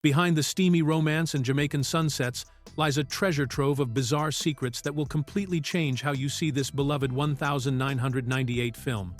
Behind the steamy romance and Jamaican sunsets lies a treasure trove of bizarre secrets that will completely change how you see this beloved 1998 film.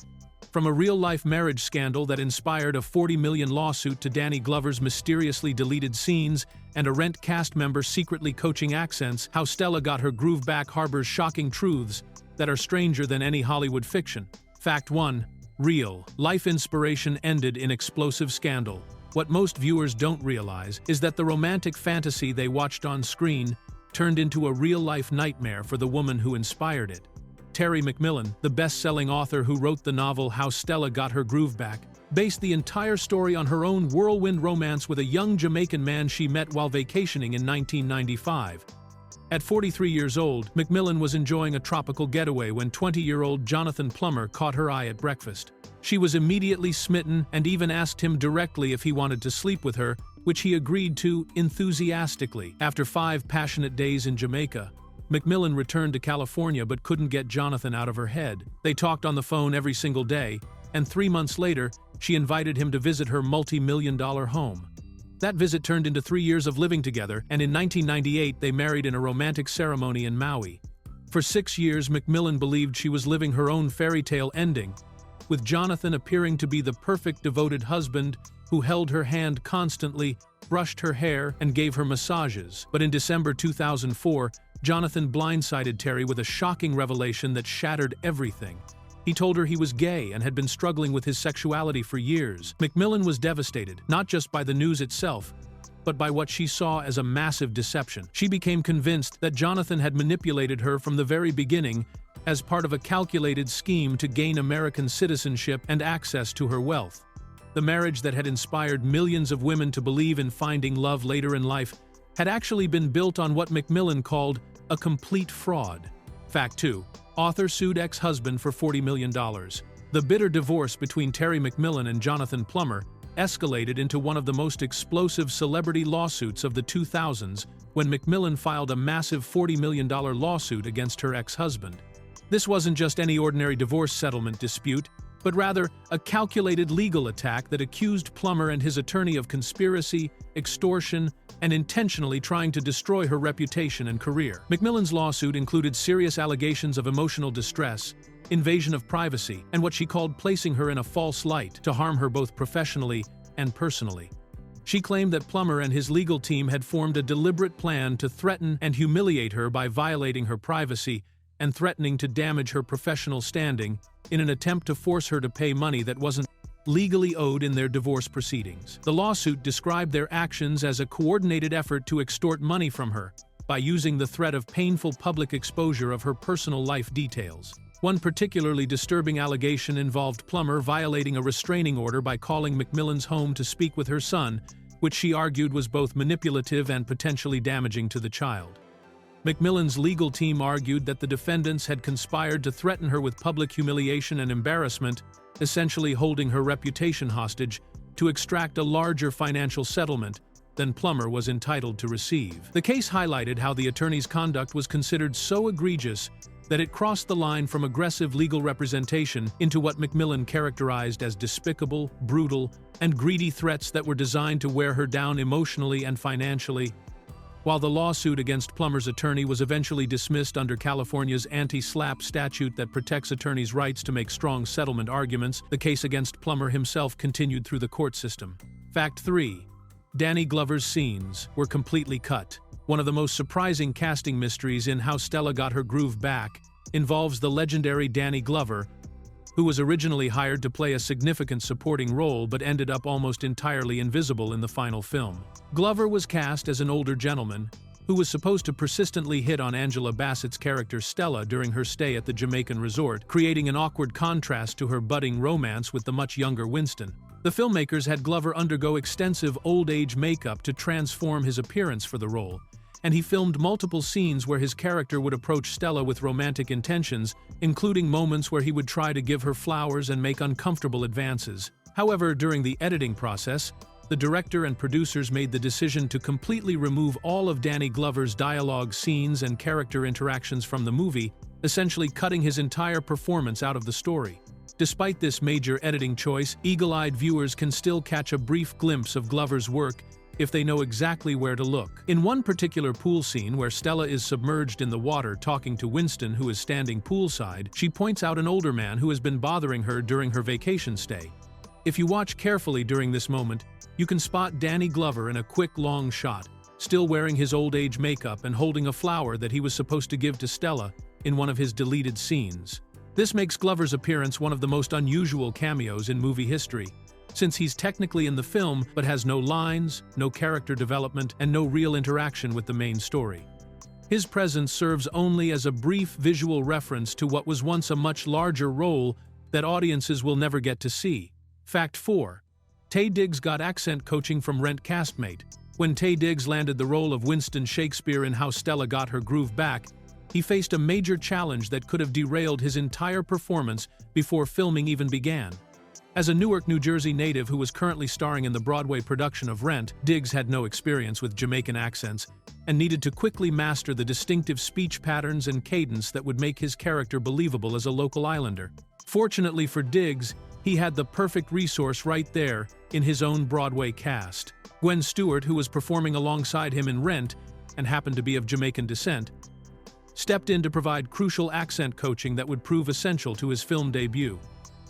From a real-life marriage scandal that inspired a $40 million lawsuit to Danny Glover's mysteriously deleted scenes and a Rent cast member secretly coaching accents, How Stella Got Her Groove Back harbors shocking truths that are stranger than any Hollywood fiction. Fact 1. Real. Life inspiration ended in explosive scandal. What most viewers don't realize is that the romantic fantasy they watched on screen turned into a real-life nightmare for the woman who inspired it. Terry McMillan, the best-selling author who wrote the novel How Stella Got Her Groove Back, based the entire story on her own whirlwind romance with a young Jamaican man she met while vacationing in 1995. At 43 years old, McMillan was enjoying a tropical getaway when 20-year-old Jonathan Plummer caught her eye at breakfast. She was immediately smitten and even asked him directly if he wanted to sleep with her, which he agreed to enthusiastically. After 5 passionate days in Jamaica, McMillan returned to California but couldn't get Jonathan out of her head. They talked on the phone every single day, and 3 months later, she invited him to visit her multi-million-dollar home. That visit turned into 3 years of living together, and in 1998 they married in a romantic ceremony in Maui. For 6 years, McMillan believed she was living her own fairy tale ending, with Jonathan appearing to be the perfect devoted husband who held her hand constantly, brushed her hair, and gave her massages. But in December 2004, Jonathan blindsided Terry with a shocking revelation that shattered everything. He told her he was gay and had been struggling with his sexuality for years. McMillan was devastated, not just by the news itself, but by what she saw as a massive deception. She became convinced that Jonathan had manipulated her from the very beginning as part of a calculated scheme to gain American citizenship and access to her wealth. The marriage that had inspired millions of women to believe in finding love later in life had actually been built on what McMillan called a complete fraud. Fact 2. Author sued ex-husband for $40 million. The bitter divorce between Terry McMillan and Jonathan Plummer escalated into one of the most explosive celebrity lawsuits of the 2000s when McMillan filed a massive $40 million lawsuit against her ex-husband. This wasn't just any ordinary divorce settlement dispute, but rather a calculated legal attack that accused Plummer and his attorney of conspiracy, extortion, and intentionally trying to destroy her reputation and career. McMillan's lawsuit included serious allegations of emotional distress, invasion of privacy, and what she called placing her in a false light to harm her both professionally and personally. She claimed that Plummer and his legal team had formed a deliberate plan to threaten and humiliate her by violating her privacy and threatening to damage her professional standing in an attempt to force her to pay money that wasn't legally owed in their divorce proceedings. The lawsuit described their actions as a coordinated effort to extort money from her by using the threat of painful public exposure of her personal life details. One particularly disturbing allegation involved Plummer violating a restraining order by calling McMillan's home to speak with her son, which she argued was both manipulative and potentially damaging to the child. McMillan's legal team argued that the defendants had conspired to threaten her with public humiliation and embarrassment, essentially holding her reputation hostage to extract a larger financial settlement than Plummer was entitled to receive. The case highlighted how the attorney's conduct was considered so egregious that it crossed the line from aggressive legal representation into what McMillan characterized as despicable, brutal, and greedy threats that were designed to wear her down emotionally and financially. While the lawsuit against Plummer's attorney was eventually dismissed under California's anti-SLAPP statute that protects attorneys' rights to make strong settlement arguments, the case against Plummer himself continued through the court system. Fact 3. Danny Glover's scenes were completely cut. One of the most surprising casting mysteries in How Stella Got Her Groove Back involves the legendary Danny Glover, who was originally hired to play a significant supporting role but ended up almost entirely invisible in the final film. Glover was cast as an older gentleman who was supposed to persistently hit on Angela Bassett's character Stella during her stay at the Jamaican resort, creating an awkward contrast to her budding romance with the much younger Winston. The filmmakers had Glover undergo extensive old-age makeup to transform his appearance for the role, and he filmed multiple scenes where his character would approach Stella with romantic intentions, including moments where he would try to give her flowers and make uncomfortable advances. However, during the editing process, the director and producers made the decision to completely remove all of Danny Glover's dialogue, scenes, and character interactions from the movie, essentially cutting his entire performance out of the story. Despite this major editing choice, eagle-eyed viewers can still catch a brief glimpse of Glover's work if they know exactly where to look. In one particular pool scene where Stella is submerged in the water talking to Winston, who is standing poolside, she points out an older man who has been bothering her during her vacation stay. If you watch carefully during this moment, you can spot Danny Glover in a quick long shot, still wearing his old age makeup and holding a flower that he was supposed to give to Stella in one of his deleted scenes. This makes Glover's appearance one of the most unusual cameos in movie history, since he's technically in the film but has no lines, no character development, and no real interaction with the main story. His presence serves only as a brief visual reference to what was once a much larger role that audiences will never get to see. Fact 4. Taye Diggs got accent coaching from Rent castmate. When Taye Diggs landed the role of Winston Shakespeare in How Stella Got Her Groove Back, he faced a major challenge that could have derailed his entire performance before filming even began. As a Newark, New Jersey native who was currently starring in the Broadway production of Rent, Diggs had no experience with Jamaican accents and needed to quickly master the distinctive speech patterns and cadence that would make his character believable as a local islander. Fortunately for Diggs, he had the perfect resource right there in his own Broadway cast. Gwen Stewart, who was performing alongside him in Rent and happened to be of Jamaican descent, stepped in to provide crucial accent coaching that would prove essential to his film debut.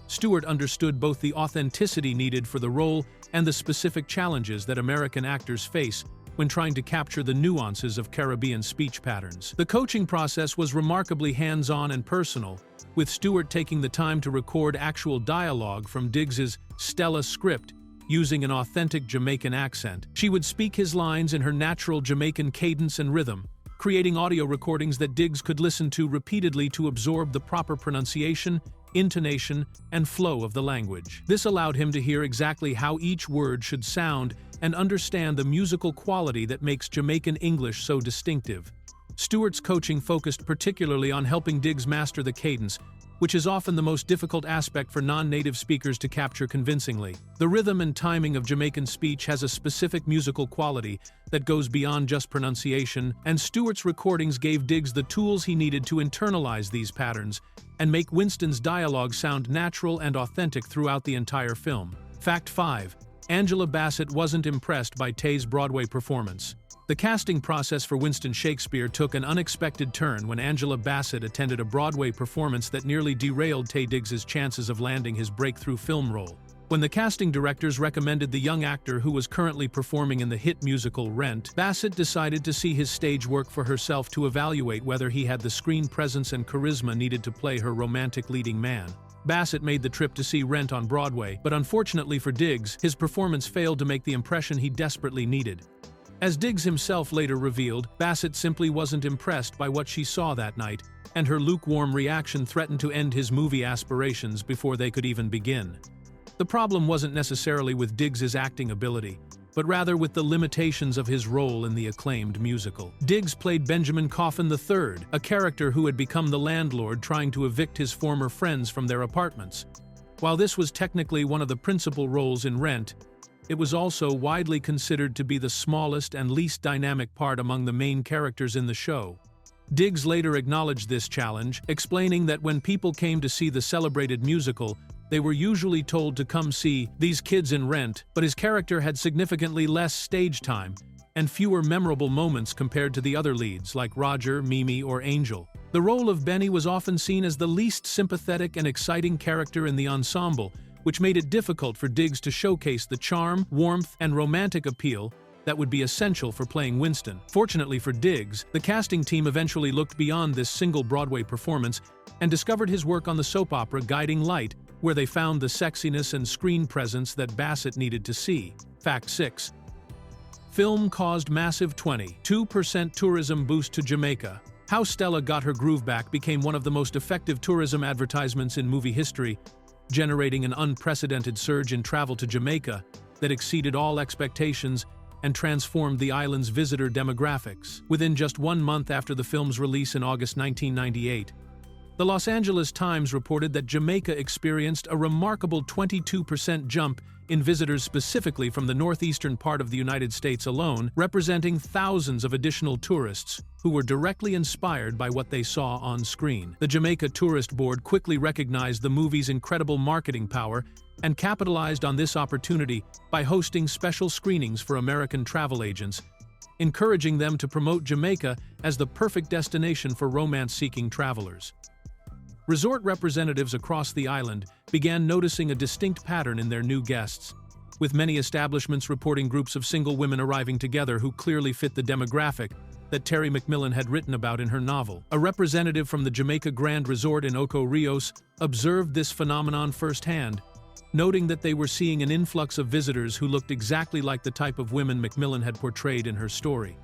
Stewart understood both the authenticity needed for the role and the specific challenges that American actors face when trying to capture the nuances of Caribbean speech patterns. The coaching process was remarkably hands-on and personal, with Stewart taking the time to record actual dialogue from Diggs's Stella script using an authentic Jamaican accent. She would speak his lines in her natural Jamaican cadence and rhythm, creating audio recordings that Diggs could listen to repeatedly to absorb the proper pronunciation, intonation, and flow of the language. This allowed him to hear exactly how each word should sound and understand the musical quality that makes Jamaican English so distinctive. Stewart's coaching focused particularly on helping Diggs master the cadence, which is often the most difficult aspect for non-native speakers to capture convincingly. The rhythm and timing of Jamaican speech has a specific musical quality that goes beyond just pronunciation, and Stewart's recordings gave Diggs the tools he needed to internalize these patterns and make Winston's dialogue sound natural and authentic throughout the entire film. Fact 5. Angela Bassett wasn't impressed by Taye's Broadway performance. The casting process for Winston Shakespeare took an unexpected turn when Angela Bassett attended a Broadway performance that nearly derailed Taye Diggs's chances of landing his breakthrough film role. When the casting directors recommended the young actor who was currently performing in the hit musical Rent, Bassett decided to see his stage work for herself to evaluate whether he had the screen presence and charisma needed to play her romantic leading man. Bassett made the trip to see Rent on Broadway, but unfortunately for Diggs, his performance failed to make the impression he desperately needed. As Diggs himself later revealed, Bassett simply wasn't impressed by what she saw that night, and her lukewarm reaction threatened to end his movie aspirations before they could even begin. The problem wasn't necessarily with Diggs's acting ability, but rather with the limitations of his role in the acclaimed musical. Diggs played Benjamin Coffin III, a character who had become the landlord trying to evict his former friends from their apartments. While this was technically one of the principal roles in Rent, it was also widely considered to be the smallest and least dynamic part among the main characters in the show. Diggs later acknowledged this challenge, explaining that when people came to see the celebrated musical, they were usually told to come see these kids in Rent, but his character had significantly less stage time and fewer memorable moments compared to the other leads like Roger, Mimi, or Angel. The role of Benny was often seen as the least sympathetic and exciting character in the ensemble, which made it difficult for Diggs to showcase the charm, warmth, and romantic appeal that would be essential for playing Winston. Fortunately for Diggs, the casting team eventually looked beyond this single Broadway performance and discovered his work on the soap opera Guiding Light, where they found the sexiness and screen presence that Bassett needed to see. Fact 6. Film caused massive 22% tourism boost to Jamaica. How Stella Got Her Groove Back became one of the most effective tourism advertisements in movie history, generating an unprecedented surge in travel to Jamaica that exceeded all expectations and transformed the island's visitor demographics. Within just 1 month after the film's release in August 1998, the Los Angeles Times reported that Jamaica experienced a remarkable 22% jump in visitors specifically from the northeastern part of the United States alone, representing thousands of additional tourists who were directly inspired by what they saw on screen. The Jamaica Tourist Board quickly recognized the movie's incredible marketing power and capitalized on this opportunity by hosting special screenings for American travel agents, encouraging them to promote Jamaica as the perfect destination for romance-seeking travelers. Resort representatives across the island began noticing a distinct pattern in their new guests, with many establishments reporting groups of single women arriving together who clearly fit the demographic that Terry McMillan had written about in her novel. A representative from the Jamaica Grand Resort in Ocho Rios observed this phenomenon firsthand, noting that they were seeing an influx of visitors who looked exactly like the type of women McMillan had portrayed in her story.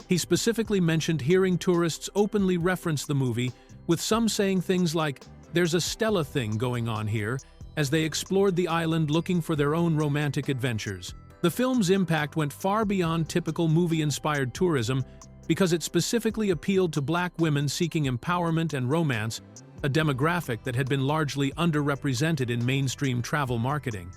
He specifically mentioned hearing tourists openly reference the movie, with some saying things like, "There's a Stella thing going on here," as they explored the island looking for their own romantic adventures. The film's impact went far beyond typical movie-inspired tourism because it specifically appealed to Black women seeking empowerment and romance, a demographic that had been largely underrepresented in mainstream travel marketing.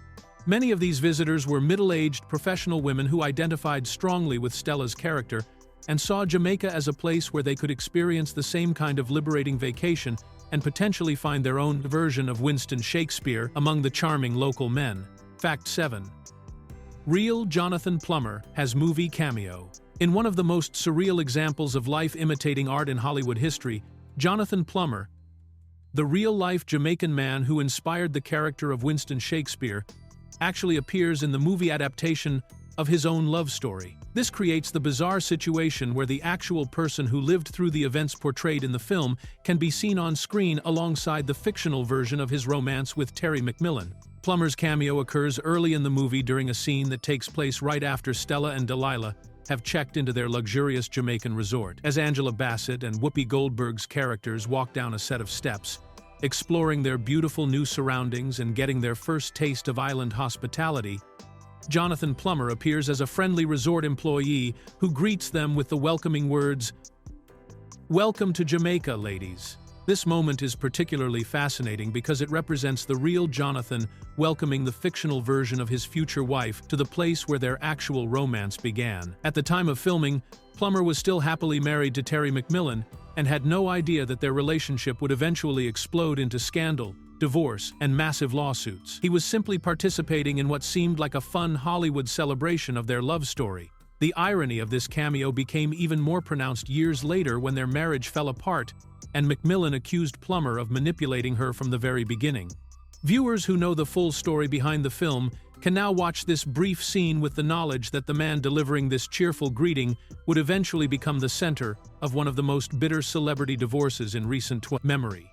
Many of these visitors were middle-aged professional women who identified strongly with Stella's character and saw Jamaica as a place where they could experience the same kind of liberating vacation and potentially find their own version of Winston Shakespeare among the charming local men. Fact 7. Real Jonathan Plummer has movie cameo. In one of the most surreal examples of life imitating art in Hollywood history, Jonathan Plummer, the real-life Jamaican man who inspired the character of Winston Shakespeare, actually appears in the movie adaptation of his own love story. This creates the bizarre situation where the actual person who lived through the events portrayed in the film can be seen on screen alongside the fictional version of his romance with Terry McMillan. Plummer's cameo occurs early in the movie during a scene that takes place right after Stella and Delilah have checked into their luxurious Jamaican resort. As Angela Bassett and Whoopi Goldberg's characters walk down a set of steps, exploring their beautiful new surroundings and getting their first taste of island hospitality, Jonathan Plummer appears as a friendly resort employee who greets them with the welcoming words, "Welcome to Jamaica, ladies." This moment is particularly fascinating because it represents the real Jonathan welcoming the fictional version of his future wife to the place where their actual romance began. At the time of filming, Plummer was still happily married to Terry McMillan and had no idea that their relationship would eventually explode into scandal, divorce, and massive lawsuits. He was simply participating in what seemed like a fun Hollywood celebration of their love story. The irony of this cameo became even more pronounced years later when their marriage fell apart and McMillan accused Plummer of manipulating her from the very beginning. Viewers who know the full story behind the film can now watch this brief scene with the knowledge that the man delivering this cheerful greeting would eventually become the center of one of the most bitter celebrity divorces in recent memory.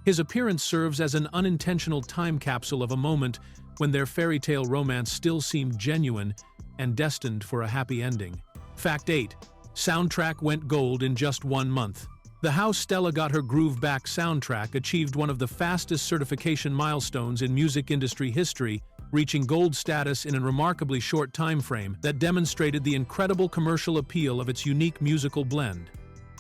His appearance serves as an unintentional time capsule of a moment when their fairy tale romance still seemed genuine and destined for a happy ending. Fact 8. Soundtrack went gold in just 1 month. The How Stella Got Her Groove Back soundtrack achieved one of the fastest certification milestones in music industry history, reaching gold status in a remarkably short time frame that demonstrated the incredible commercial appeal of its unique musical blend.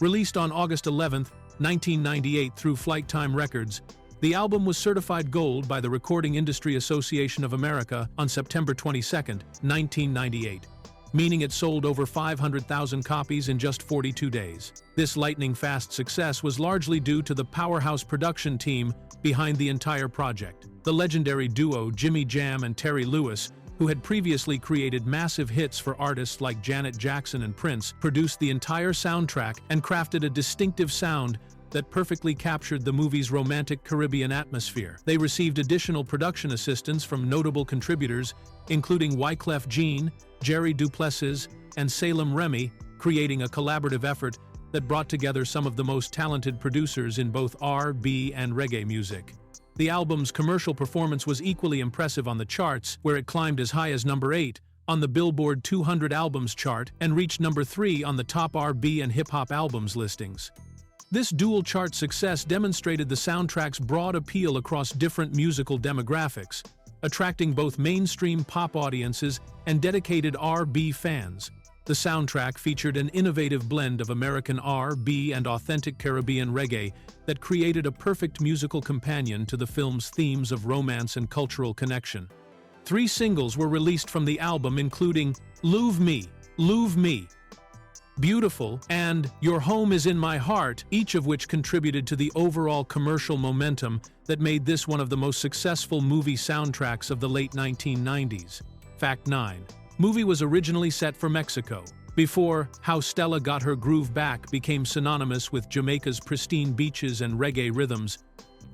Released on August 11, 1998 through Flight Time Records, the album was certified gold by the Recording Industry Association of America on September 22, 1998. Meaning it sold over 500,000 copies in just 42 days. This lightning-fast success was largely due to the powerhouse production team behind the entire project. The legendary duo Jimmy Jam and Terry Lewis, who had previously created massive hits for artists like Janet Jackson and Prince, produced the entire soundtrack and crafted a distinctive sound that perfectly captured the movie's romantic Caribbean atmosphere. They received additional production assistance from notable contributors, including Wyclef Jean, Jerry Duplessis, and Salem Remy, creating a collaborative effort that brought together some of the most talented producers in both R&B and reggae music. The album's commercial performance was equally impressive on the charts, where it climbed as high as number 8 on the Billboard 200 Albums chart and reached number 3 on the top R&B and hip-hop albums listings. This dual chart success demonstrated the soundtrack's broad appeal across different musical demographics, attracting both mainstream pop audiences and dedicated R&B fans. The soundtrack featured an innovative blend of American R&B and authentic Caribbean reggae that created a perfect musical companion to the film's themes of romance and cultural connection. 3 singles were released from the album, including Loove Me, Beautiful, and Your Home Is in My Heart, each of which contributed to the overall commercial momentum that made this one of the most successful movie soundtracks of the late 1990s. Fact 9. Movie was originally set for Mexico. Before How Stella Got Her Groove Back became synonymous with Jamaica's pristine beaches and reggae rhythms,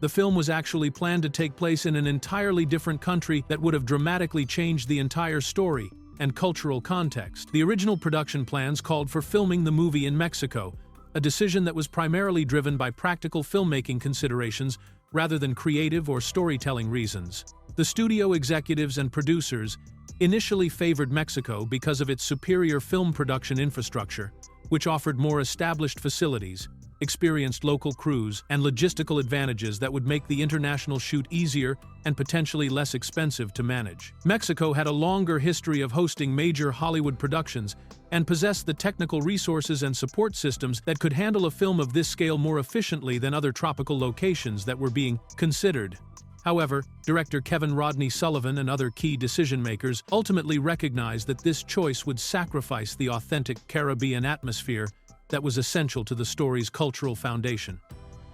the film was actually planned to take place in an entirely different country that would have dramatically changed the entire story and cultural context. The original production plans called for filming the movie in Mexico, a decision that was primarily driven by practical filmmaking considerations rather than creative or storytelling reasons. The studio executives and producers initially favored Mexico because of its superior film production infrastructure, which offered more established facilities, experienced local crews, and logistical advantages that would make the international shoot easier and potentially less expensive to manage. Mexico had a longer history of hosting major Hollywood productions and possessed the technical resources and support systems that could handle a film of this scale more efficiently than other tropical locations that were being considered. However, director Kevin Rodney Sullivan and other key decision-makers ultimately recognized that this choice would sacrifice the authentic Caribbean atmosphere that was essential to the story's cultural foundation.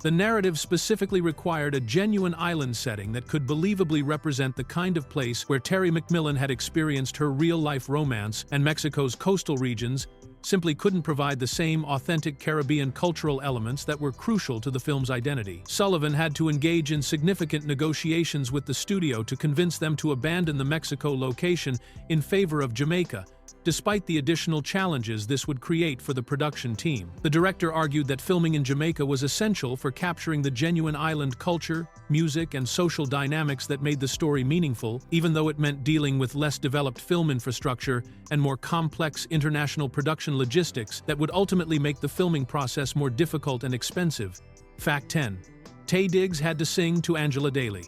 The narrative specifically required a genuine island setting that could believably represent the kind of place where Terry McMillan had experienced her real-life romance, and Mexico's coastal regions simply couldn't provide the same authentic Caribbean cultural elements that were crucial to the film's identity. Sullivan had to engage in significant negotiations with the studio to convince them to abandon the Mexico location in favor of Jamaica, despite the additional challenges this would create for the production team. The director argued that filming in Jamaica was essential for capturing the genuine island culture, music, and social dynamics that made the story meaningful, even though it meant dealing with less developed film infrastructure and more complex international production logistics that would ultimately make the filming process more difficult and expensive. Fact 10. Taye Diggs had to sing to Angela Daly.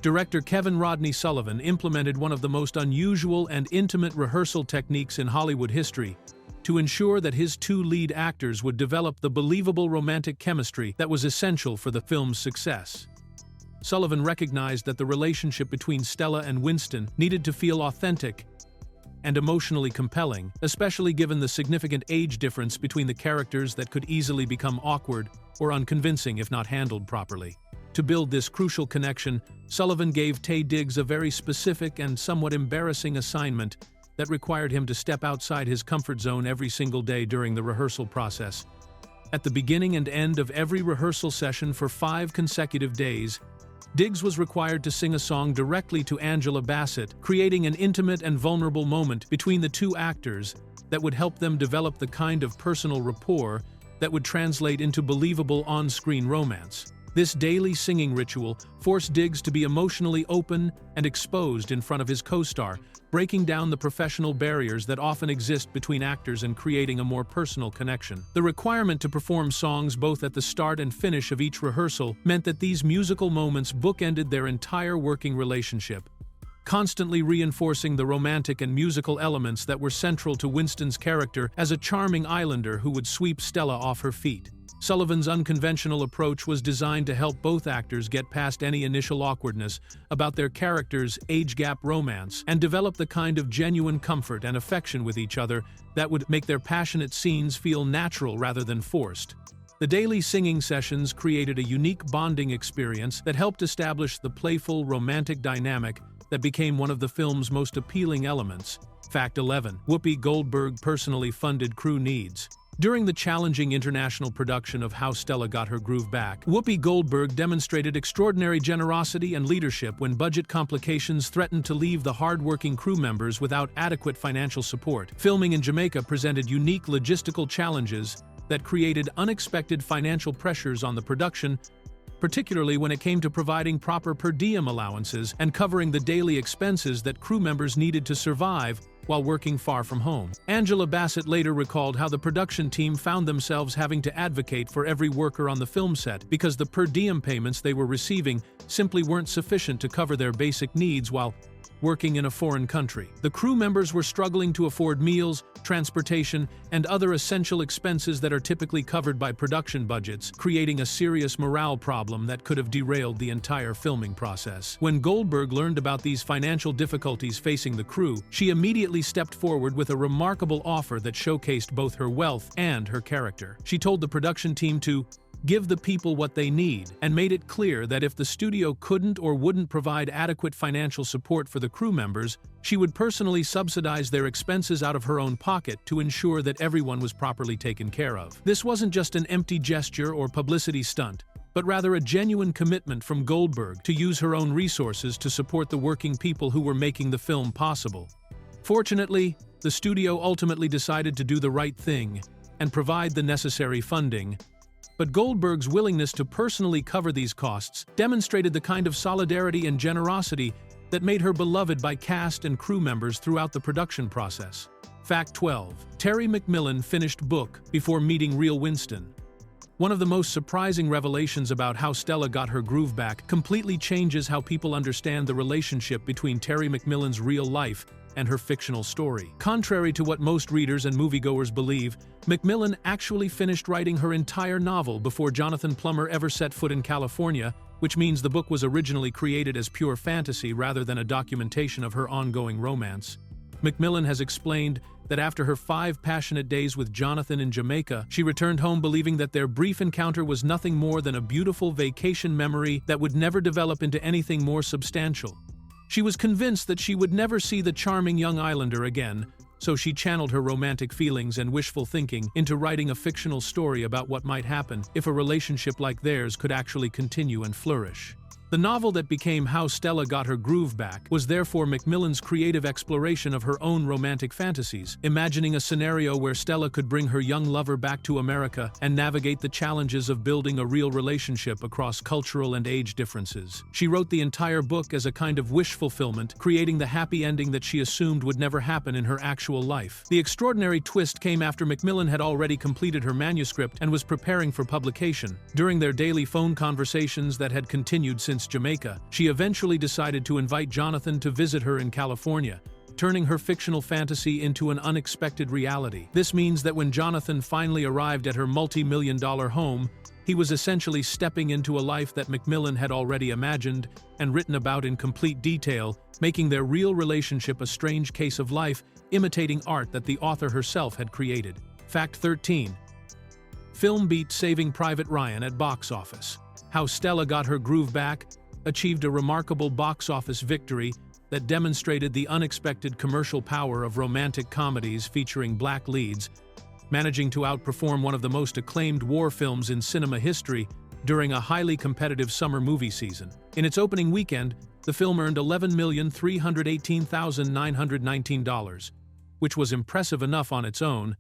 Director Kevin Rodney Sullivan implemented one of the most unusual and intimate rehearsal techniques in Hollywood history to ensure that his two lead actors would develop the believable romantic chemistry that was essential for the film's success. Sullivan recognized that the relationship between Stella and Winston needed to feel authentic and emotionally compelling, especially given the significant age difference between the characters that could easily become awkward or unconvincing if not handled properly. To build this crucial connection, Sullivan gave Taye Diggs a very specific and somewhat embarrassing assignment that required him to step outside his comfort zone every single day during the rehearsal process. At the beginning and end of every rehearsal session for 5 consecutive days, Diggs was required to sing a song directly to Angela Bassett, creating an intimate and vulnerable moment between the two actors that would help them develop the kind of personal rapport that would translate into believable on-screen romance. This daily singing ritual forced Diggs to be emotionally open and exposed in front of his co-star, breaking down the professional barriers that often exist between actors and creating a more personal connection. The requirement to perform songs both at the start and finish of each rehearsal meant that these musical moments bookended their entire working relationship, constantly reinforcing the romantic and musical elements that were central to Winston's character as a charming islander who would sweep Stella off her feet. Sullivan's unconventional approach was designed to help both actors get past any initial awkwardness about their characters' age-gap romance and develop the kind of genuine comfort and affection with each other that would make their passionate scenes feel natural rather than forced. The daily singing sessions created a unique bonding experience that helped establish the playful, romantic dynamic that became one of the film's most appealing elements. Fact 11. Whoopi Goldberg personally funded crew needs. During the challenging international production of How Stella Got Her Groove Back, Whoopi Goldberg demonstrated extraordinary generosity and leadership when budget complications threatened to leave the hard-working crew members without adequate financial support. Filming in Jamaica presented unique logistical challenges that created unexpected financial pressures on the production, particularly when it came to providing proper per diem allowances and covering the daily expenses that crew members needed to survive while working far from home. Angela Bassett later recalled how the production team found themselves having to advocate for every worker on the film set because the per diem payments they were receiving simply weren't sufficient to cover their basic needs while working in a foreign country. The crew members were struggling to afford meals, transportation, and other essential expenses that are typically covered by production budgets, creating a serious morale problem that could have derailed the entire filming process. When Goldberg learned about these financial difficulties facing the crew, she immediately stepped forward with a remarkable offer that showcased both her wealth and her character. She told the production team to give the people what they need, and made it clear that if the studio couldn't or wouldn't provide adequate financial support for the crew members, she would personally subsidize their expenses out of her own pocket to ensure that everyone was properly taken care of. This wasn't just an empty gesture or publicity stunt, but rather a genuine commitment from Goldberg to use her own resources to support the working people who were making the film possible. Fortunately, the studio ultimately decided to do the right thing and provide the necessary funding. But Goldberg's willingness to personally cover these costs demonstrated the kind of solidarity and generosity that made her beloved by cast and crew members throughout the production process. Fact 12. Terry McMillan finished book before meeting real Winston. One of the most surprising revelations about how Stella got her groove back completely changes how people understand the relationship between Terry McMillan's real life and her fictional story. Contrary to what most readers and moviegoers believe, McMillan actually finished writing her entire novel before Jonathan Plummer ever set foot in California, which means the book was originally created as pure fantasy rather than a documentation of her ongoing romance. McMillan has explained that after her 5 passionate days with Jonathan in Jamaica, she returned home believing that their brief encounter was nothing more than a beautiful vacation memory that would never develop into anything more substantial. She was convinced that she would never see the charming young islander again, so she channeled her romantic feelings and wishful thinking into writing a fictional story about what might happen if a relationship like theirs could actually continue and flourish. The novel that became How Stella Got Her Groove Back was therefore McMillan's creative exploration of her own romantic fantasies, imagining a scenario where Stella could bring her young lover back to America and navigate the challenges of building a real relationship across cultural and age differences. She wrote the entire book as a kind of wish fulfillment, creating the happy ending that she assumed would never happen in her actual life. The extraordinary twist came after McMillan had already completed her manuscript and was preparing for publication. During their daily phone conversations that had continued since Jamaica, she eventually decided to invite Jonathan to visit her in California, turning her fictional fantasy into an unexpected reality. This means that when Jonathan finally arrived at her multi-million-dollar home, he was essentially stepping into a life that McMillan had already imagined and written about in complete detail, making their real relationship a strange case of life, imitating art that the author herself had created. Fact 13. Film beat Saving Private Ryan at box office. How Stella Got Her Groove Back achieved a remarkable box office victory that demonstrated the unexpected commercial power of romantic comedies featuring black leads, managing to outperform one of the most acclaimed war films in cinema history during a highly competitive summer movie season. In its opening weekend, the film earned $11,318,919, which was impressive enough on its own,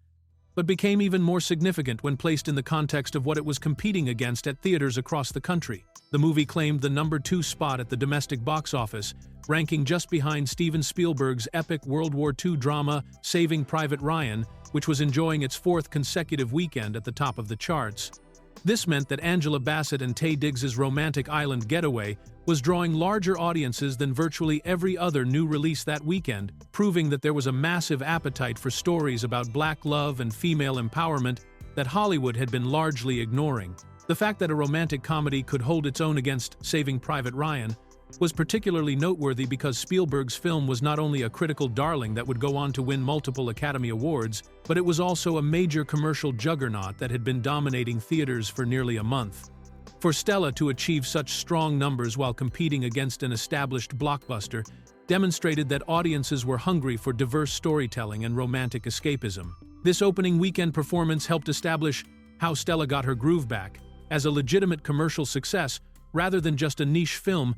but became even more significant when placed in the context of what it was competing against at theaters across the country. The movie claimed the #2 spot at the domestic box office, ranking just behind Steven Spielberg's epic World War II drama Saving Private Ryan, which was enjoying its 4th consecutive weekend at the top of the charts. This meant that Angela Bassett and Taye Diggs's romantic island getaway was drawing larger audiences than virtually every other new release that weekend, proving that there was a massive appetite for stories about black love and female empowerment that Hollywood had been largely ignoring. The fact that a romantic comedy could hold its own against Saving Private Ryan was particularly noteworthy because Spielberg's film was not only a critical darling that would go on to win multiple Academy Awards, but it was also a major commercial juggernaut that had been dominating theaters for nearly a month. For Stella to achieve such strong numbers while competing against an established blockbuster demonstrated that audiences were hungry for diverse storytelling and romantic escapism. This opening weekend performance helped establish How Stella Got Her Groove Back as a legitimate commercial success rather than just a niche film,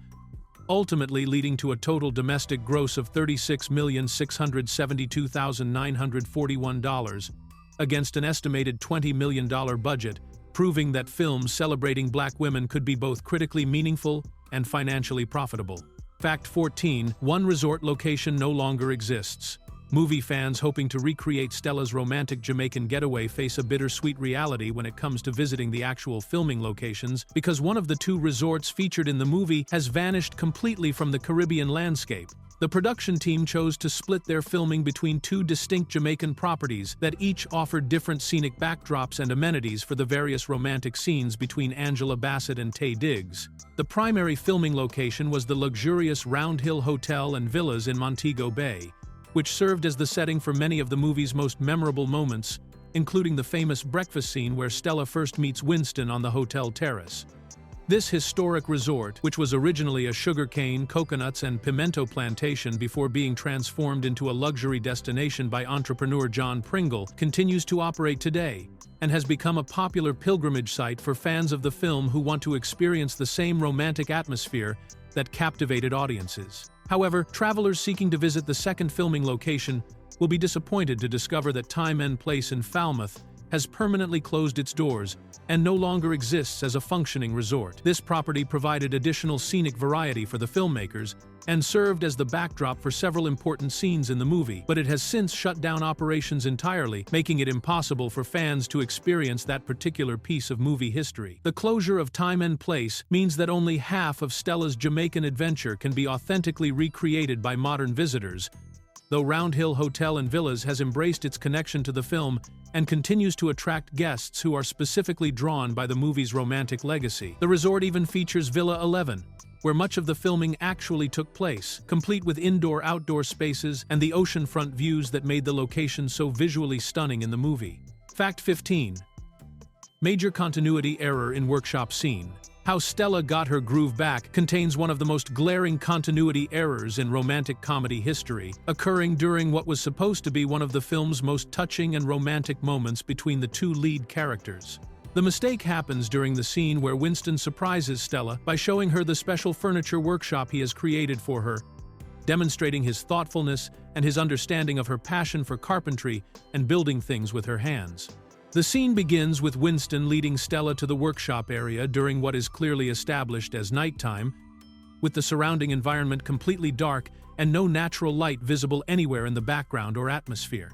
ultimately leading to a total domestic gross of $36,672,941 against an estimated $20 million budget, proving that films celebrating black women could be both critically meaningful and financially profitable. Fact 14. One resort location no longer exists. Movie fans hoping to recreate Stella's romantic Jamaican getaway face a bittersweet reality when it comes to visiting the actual filming locations, because one of the 2 resorts featured in the movie has vanished completely from the Caribbean landscape. The production team chose to split their filming between two distinct Jamaican properties that each offered different scenic backdrops and amenities for the various romantic scenes between Angela Bassett and Taye Diggs. The primary filming location was the luxurious Round Hill Hotel and Villas in Montego Bay, which served as the setting for many of the movie's most memorable moments, including the famous breakfast scene where Stella first meets Winston on the hotel terrace. This historic resort, which was originally a sugarcane, coconuts, and pimento plantation before being transformed into a luxury destination by entrepreneur John Pringle, continues to operate today and has become a popular pilgrimage site for fans of the film who want to experience the same romantic atmosphere that captivated audiences. However, travelers seeking to visit the second filming location will be disappointed to discover that Time and Place in Falmouth has permanently closed its doors and no longer exists as a functioning resort. This property provided additional scenic variety for the filmmakers and served as the backdrop for several important scenes in the movie, but it has since shut down operations entirely, making it impossible for fans to experience that particular piece of movie history. The closure of Time and Place means that only half of Stella's Jamaican adventure can be authentically recreated by modern visitors, though Round Hill Hotel and Villas has embraced its connection to the film and continues to attract guests who are specifically drawn by the movie's romantic legacy. The resort even features Villa 11, where much of the filming actually took place, complete with indoor-outdoor spaces and the oceanfront views that made the location so visually stunning in the movie. Fact 15. Major continuity error in workshop scene. How Stella Got Her Groove Back contains one of the most glaring continuity errors in romantic comedy history, occurring during what was supposed to be one of the film's most touching and romantic moments between the two lead characters. The mistake happens during the scene where Winston surprises Stella by showing her the special furniture workshop he has created for her, demonstrating his thoughtfulness and his understanding of her passion for carpentry and building things with her hands. The scene begins with Winston leading Stella to the workshop area during what is clearly established as nighttime, with the surrounding environment completely dark and no natural light visible anywhere in the background or atmosphere.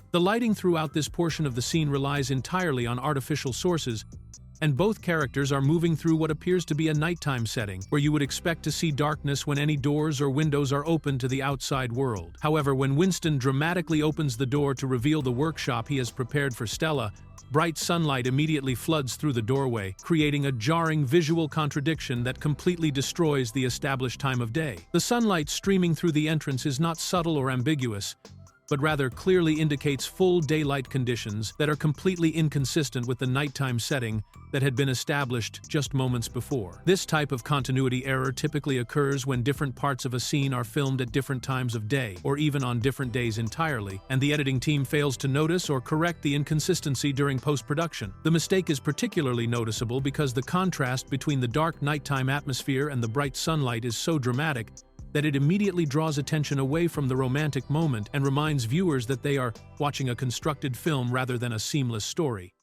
The lighting throughout this portion of the scene relies entirely on artificial sources, and both characters are moving through what appears to be a nighttime setting, where you would expect to see darkness when any doors or windows are open to the outside world. However, when Winston dramatically opens the door to reveal the workshop he has prepared for Stella, bright sunlight immediately floods through the doorway, creating a jarring visual contradiction that completely destroys the established time of day. The sunlight streaming through the entrance is not subtle or ambiguous, but rather clearly indicates full daylight conditions that are completely inconsistent with the nighttime setting that had been established just moments before. This type of continuity error typically occurs when different parts of a scene are filmed at different times of day, or even on different days entirely, and the editing team fails to notice or correct the inconsistency during post-production. The mistake is particularly noticeable because the contrast between the dark nighttime atmosphere and the bright sunlight is so dramatic that it immediately draws attention away from the romantic moment and reminds viewers that they are watching a constructed film rather than a seamless story.